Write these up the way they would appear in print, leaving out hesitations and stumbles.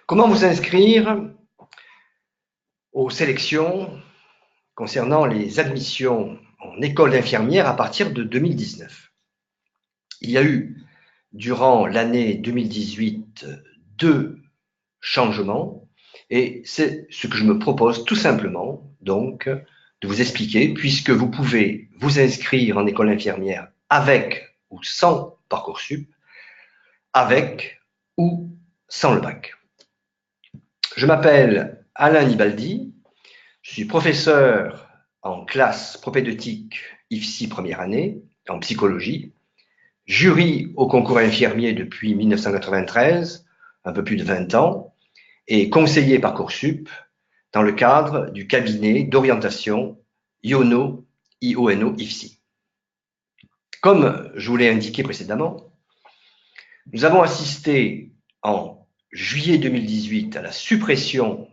Comment vous inscrire aux sélections concernant les admissions en école d'infirmière à partir de 2019? Il y a eu, durant l'année 2018, deux changements et c'est ce que je me propose tout simplement donc de vous expliquer, puisque vous pouvez vous inscrire en école infirmière avec ou sans Parcoursup, avec ou sans le bac. Je m'appelle Alain Nibaldi, je suis professeur en classe propédeutique IFSI première année, en psychologie, jury au concours infirmier depuis 1993, un peu plus de 20 ans, et conseiller Parcoursup dans le cadre du cabinet d'orientation IONO, IFSI. Comme je vous l'ai indiqué précédemment, nous avons assisté en juillet 2018 à la suppression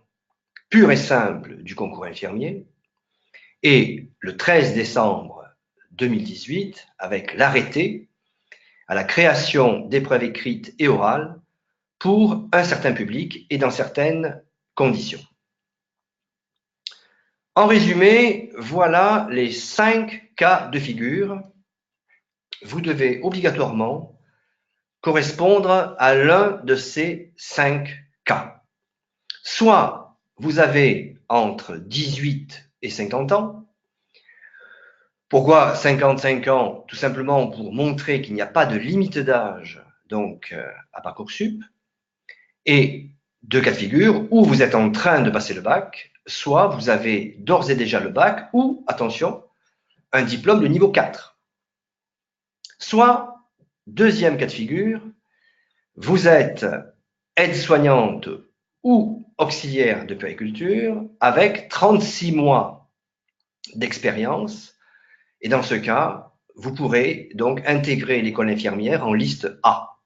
pure et simple du concours infirmier et le 13 décembre 2018 avec l'arrêté à la création d'épreuves écrites et orales pour un certain public et dans certaines conditions. En résumé, voilà les 5 cas de figure. Vous devez obligatoirement correspondre à l'un de ces 5 cas. Soit vous avez entre 18 et 50 ans. Pourquoi 55 ans? Tout simplement pour montrer qu'il n'y a pas de limite d'âge donc à Parcoursup. Et deux cas de figure, où vous êtes en train de passer le bac, soit vous avez d'ores et déjà le bac, ou, attention, un diplôme de niveau 4. Soit, deuxième cas de figure, vous êtes aide-soignante ou auxiliaire de puériculture avec 36 mois d'expérience. Et dans ce cas, vous pourrez donc intégrer l'école infirmière en liste A.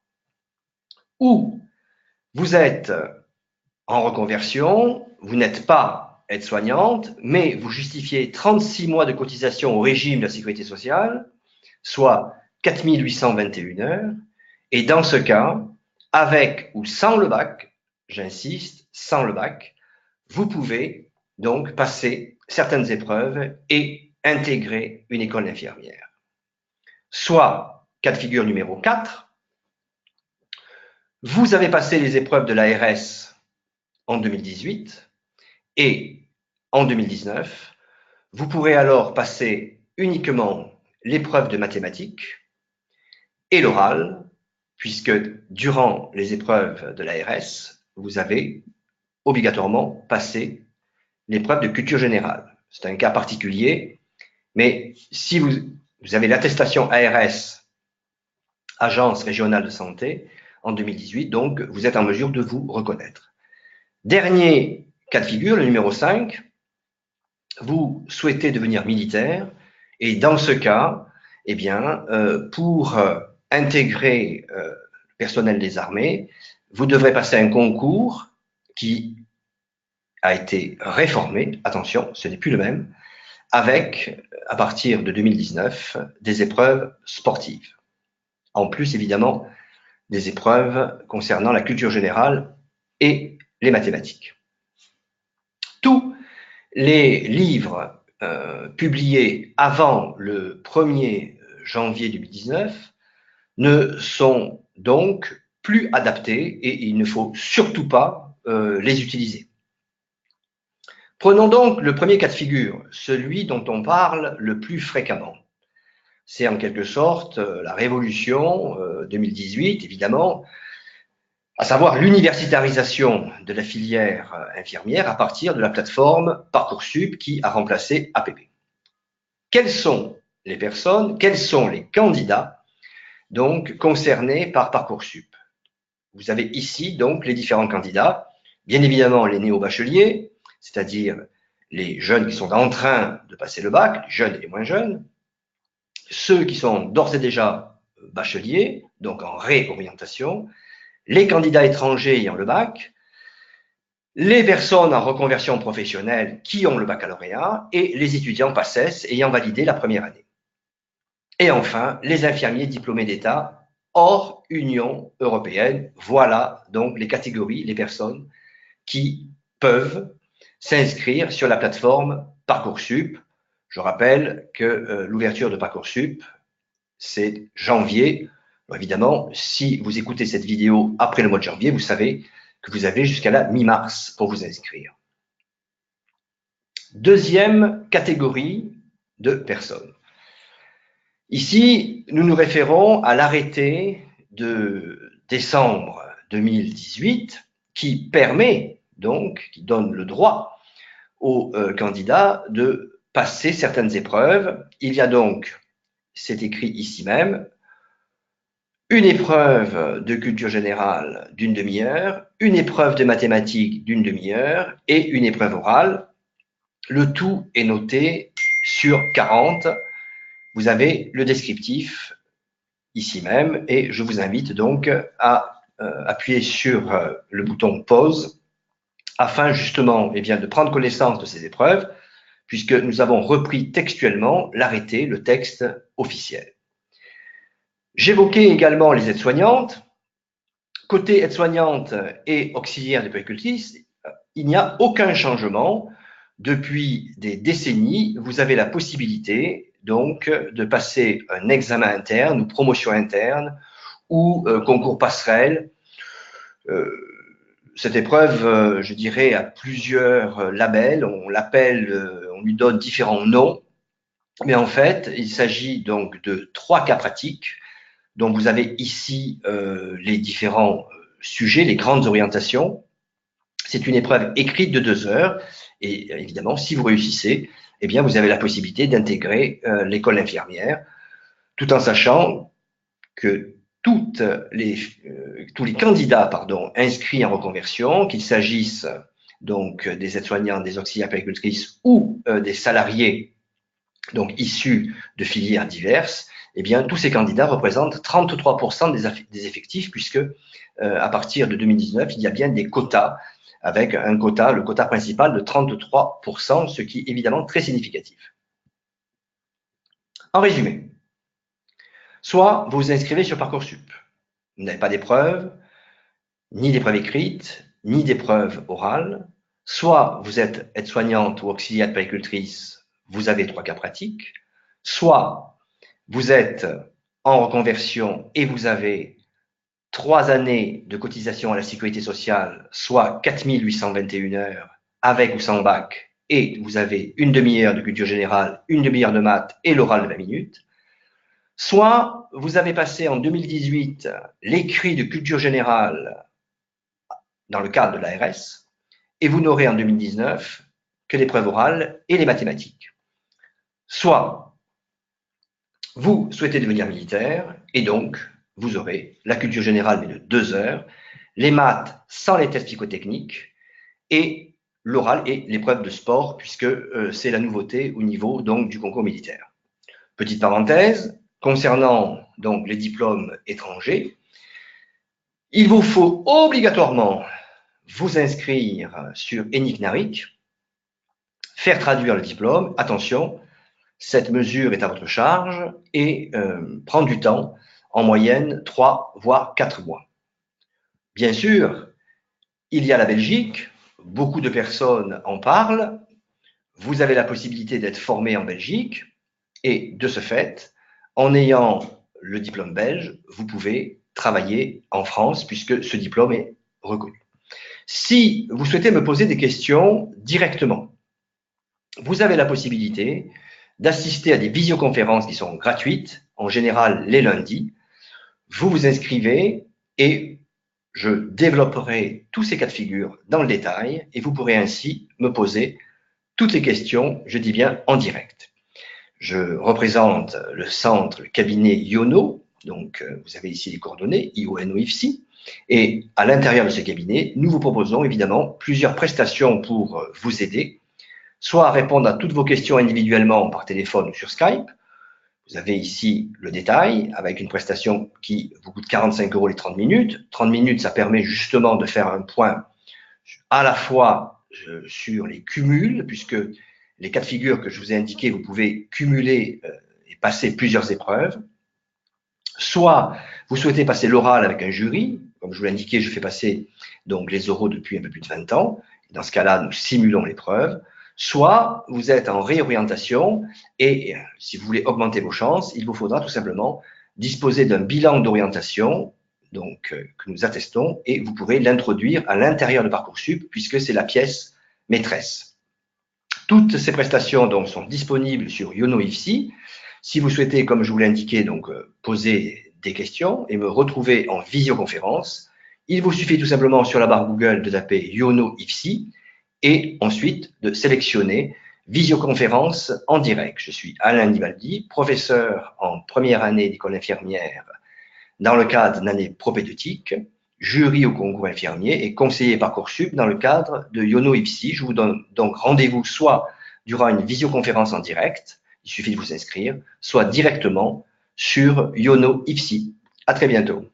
Ou vous êtes en reconversion, vous n'êtes pas aide-soignante, mais vous justifiez 36 mois de cotisation au régime de la sécurité sociale, soit 4 821 heures, et dans ce cas, avec ou sans le bac, j'insiste, sans le bac, vous pouvez donc passer certaines épreuves et intégrer une école infirmière. Soit, cas de figure numéro 4, vous avez passé les épreuves de l'ARS en 2018 et en 2019, vous pourrez alors passer uniquement l'épreuve de mathématiques et l'oral, puisque durant les épreuves de l'ARS, vous avez obligatoirement passé l'épreuve de culture générale. C'est un cas particulier, mais si vous avez l'attestation ARS, Agence régionale de santé, en 2018, donc vous êtes en mesure de vous reconnaître. Dernier cas de figure, le numéro 5, vous souhaitez devenir militaire et dans ce cas, eh bien, pour intégrer le personnel des armées, vous devrez passer un concours qui a été réformé, attention, ce n'est plus le même, avec, à partir de 2019, des épreuves sportives. En plus, évidemment, des épreuves concernant la culture générale et les mathématiques. Tous les livres publiés avant le 1er janvier 2019 ne sont donc plus adaptés et il ne faut surtout pas les utiliser. Prenons donc le premier cas de figure, celui dont on parle le plus fréquemment. C'est en quelque sorte la révolution 2018, évidemment, à savoir l'universitarisation de la filière infirmière à partir de la plateforme Parcoursup qui a remplacé APP. Quelles sont les personnes, quels sont les candidats donc concernés par Parcoursup? Vous avez ici donc les différents candidats, bien évidemment les néo-bacheliers, c'est-à-dire les jeunes qui sont en train de passer le bac, les jeunes et les moins jeunes, ceux qui sont d'ores et déjà bacheliers, donc en réorientation, les candidats étrangers ayant le bac, les personnes en reconversion professionnelle qui ont le baccalauréat et les étudiants PACES ayant validé la première année. Et enfin, les infirmiers diplômés d'État hors Union européenne. Voilà donc les catégories, les personnes qui peuvent s'inscrire sur la plateforme Parcoursup. Je rappelle que l'ouverture de Parcoursup, c'est janvier. Alors évidemment, si vous écoutez cette vidéo après le mois de janvier, vous savez que vous avez jusqu'à la mi-mars pour vous inscrire. Deuxième catégorie de personnes. Ici, nous nous référons à l'arrêté de décembre 2018 qui permet donc, qui donne le droit aux candidats de passer certaines épreuves. Il y a donc, c'est écrit ici même, une épreuve de culture générale d'une demi-heure, une épreuve de mathématiques d'une demi-heure et une épreuve orale. Le tout est noté sur 40. Vous avez le descriptif ici même et je vous invite donc à appuyer sur le bouton pause afin justement de prendre connaissance de ces épreuves puisque nous avons repris textuellement l'arrêté, le texte officiel. J'évoquais également les aides-soignantes. Côté aides-soignantes et auxiliaires de puéricultrices, il n'y a aucun changement. Depuis des décennies, vous avez la possibilité donc de passer un examen interne ou promotion interne ou concours passerelle. Cette épreuve, je dirais, a plusieurs labels. On l'appelle, on lui donne différents noms. Mais en fait, il s'agit donc de 3 cas pratiques. Donc, vous avez ici les différents sujets, les grandes orientations. C'est une épreuve écrite de 2 heures. Et évidemment, si vous réussissez, eh bien, vous avez la possibilité d'intégrer l'école infirmière, tout en sachant que tous les candidats inscrits en reconversion, qu'il s'agisse donc des aides-soignants, des auxiliaires puéricultrices ou des salariés donc issus de filières diverses, eh bien, tous ces candidats représentent 33% des effectifs, puisque à partir de 2019, il y a bien des quotas, avec un quota, le quota principal de 33%, ce qui est évidemment très significatif. En résumé, soit vous vous inscrivez sur Parcoursup, vous n'avez pas d'épreuve, ni d'épreuve écrite, ni d'épreuve orale, soit vous êtes aide-soignante ou auxiliaire de puéricultrice, vous avez 3 cas pratiques, soit vous êtes en reconversion et vous avez 3 années de cotisation à la sécurité sociale, soit 4 821 heures avec ou sans bac, et vous avez une demi-heure de culture générale, une demi-heure de maths et l'oral de 20 minutes. Soit vous avez passé en 2018 l'écrit de culture générale dans le cadre de l'ARS, et vous n'aurez en 2019 que l'épreuve orale et les mathématiques. Soit vous souhaitez devenir militaire, et donc vous aurez la culture générale mais de 2 heures, les maths sans les tests psychotechniques, et l'oral et l'épreuve de sport, puisque c'est la nouveauté au niveau donc du concours militaire. Petite parenthèse, concernant donc les diplômes étrangers, il vous faut obligatoirement vous inscrire sur ENIC-NARIC, faire traduire le diplôme. Attention, cette mesure est à votre charge et prend du temps, en moyenne 3 voire 4 mois. Bien sûr, il y a la Belgique, beaucoup de personnes en parlent. Vous avez la possibilité d'être formé en Belgique et de ce fait, en ayant le diplôme belge, vous pouvez travailler en France puisque ce diplôme est reconnu. Si vous souhaitez me poser des questions directement, vous avez la possibilité d'assister à des visioconférences qui sont gratuites, en général les lundis. Vous vous inscrivez et je développerai tous ces cas de figure dans le détail et vous pourrez ainsi me poser toutes les questions, je dis bien en direct. Je représente le centre, le cabinet Iono, donc vous avez ici les coordonnées, IONO-IFSI, et à l'intérieur de ce cabinet, nous vous proposons évidemment plusieurs prestations pour vous aider, soit à répondre à toutes vos questions individuellement par téléphone ou sur Skype. Vous avez ici le détail avec une prestation qui vous coûte 45 € les 30 minutes. 30 minutes, ça permet justement de faire un point à la fois sur les cumuls, puisque les cas de figure que je vous ai indiqués, vous pouvez cumuler et passer plusieurs épreuves. Soit Vous souhaitez passer l'oral avec un jury. Comme je vous l'ai indiqué, je fais passer donc les oraux depuis un peu plus de 20 ans. Dans ce cas-là, nous simulons l'épreuve. Soit vous êtes en réorientation et si vous voulez augmenter vos chances, il vous faudra tout simplement disposer d'un bilan d'orientation que nous attestons et vous pourrez l'introduire à l'intérieur de Parcoursup puisque c'est la pièce maîtresse. Toutes ces prestations donc, sont disponibles sur Yono IFSI. Si vous souhaitez, comme je vous l'ai indiqué, poser des questions et me retrouver en visioconférence, il vous suffit tout simplement sur la barre Google de taper Yono IFSI et ensuite de sélectionner visioconférence en direct. Je suis Alain Nivaldi, professeur en première année d'école infirmière dans le cadre d'une année propédeutique, jury au concours infirmier et conseiller Parcoursup dans le cadre de Yono IFSI. Je vous donne donc rendez-vous soit durant une visioconférence en direct, il suffit de vous inscrire, soit directement sur Yono IFSI. À très bientôt.